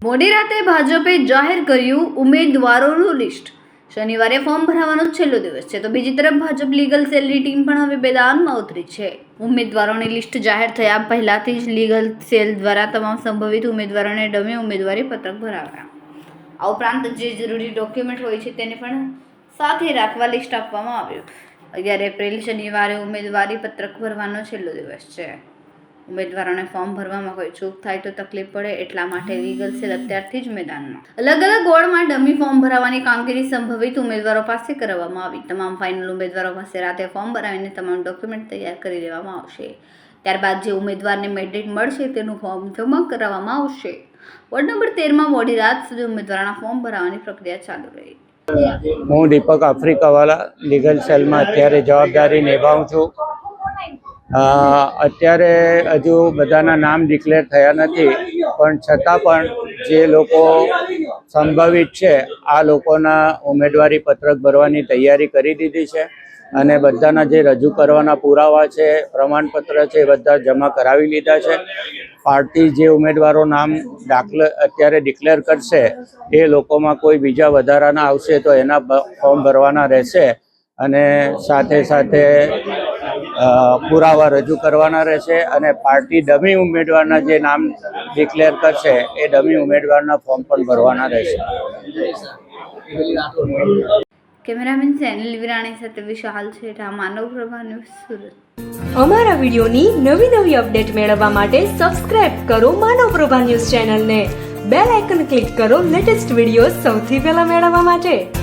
મોડી રાતે ભાજપે જાહેર કર્યું ઉમેદવારોનું લિસ્ટ। શનિવારે ફોર્મ ભરવાનો છેલ્લો દિવસ છે, તો બીજી તરફ ભાજપ લીગલ સેલની ટીમ પણ હવે મેદાનમાં ઉતરી છે। ઉમેદવારોની લિસ્ટ જાહેર થયા પહેલાથી જ લીગલ સેલ દ્વારા તમામ સંભવિત ઉમેદવારોને ડમી ઉમેદવારી પત્રક ભરાવ્યા। આ ઉપરાંત જે જરૂરી ડોક્યુમેન્ટ હોય છે તેને પણ સાથે રાખવા લિસ્ટ આપવામાં આવ્યું। 11 એપ્રિલ શનિવારે ઉમેદવારી પત્રક ભરવાનો છેલ્લો દિવસ છે। ઉમેદવારોને ફોર્મ ભરવામાં કોઈ ચૂક થાય તો તકલીફ પડે એટલા માટે લીગલ સેલ અત્યારથી જ મેદાનમાં। અલગ અલગ વોર્ડમાં ડમી ફોર્મ ભરાવાની કામગીરી સંભવિત ઉમેદવારો પાસે કરવામાં આવી। તમામ ફાઇનલ ઉમેદવારો પાસે રાતે ફોર્મ ભરાવીને તમામ ડોક્યુમેન્ટ તૈયાર કરી લેવામાં આવશે। ત્યારબાદ જે ઉમેદવારને મેન્ડેટ મળશે તેનું ફોર્મ જમા કરાવવામાં આવશે। વોર્ડ નંબર 13માં મોડી રાત સુધી ઉમેદવારોના ફોર્મ ભરાવાની પ્રક્રિયા ચાલુ રહી। હું દીપક આફ્રિકાવાલા લીગલ સેલમાં અત્યારે જવાબદારી નિભાવું છું। અત્યારે હજુ બધાના નામ ડિક્લેર થયા નથી, પણ છતાં પણ જે લોકો સંભવિત છે આ લોકોના ઉમેદવારી પત્રક ભરવાની તૈયારી કરી દીધી છે અને બધાના જે રજૂ કરવાના પુરાવા છે, પ્રમાણપત્ર છે, એ બધા જમા કરાવી લીધા છે। પાર્ટી જે ઉમેદવારો નામ અત્યારે ડિક્લેર કરશે એ લોકોમાં કોઈ બીજા વધારાના આવશે તો એના ફોર્મ ભરવાના રહેશે અને સાથે સાથે પુરાવા રજૂ કરવાના રહેશે અને પાર્ટી ડમી ઉમેદવારના જે નામ ડિક્લેર કરશે એ ડમી ઉમેદવારના ફોર્મ પણ ભરવાના રહેશે। કેમેરામેન સેનિલ વિરાણી સાથે વિશાલ છેઠા, માનવ પ્રભા ન્યૂઝ, સુરત। અમારા વિડીયોની નવી અપડેટ મેળવવા માટે સબસ્ક્રાઇબ કરો માનવ પ્રભા ન્યૂઝ ચેનલને, બેલ આઇકન ક્લિક કરો લેટેસ્ટ વિડીયો સૌથી પહેલા મેળવવા માટે।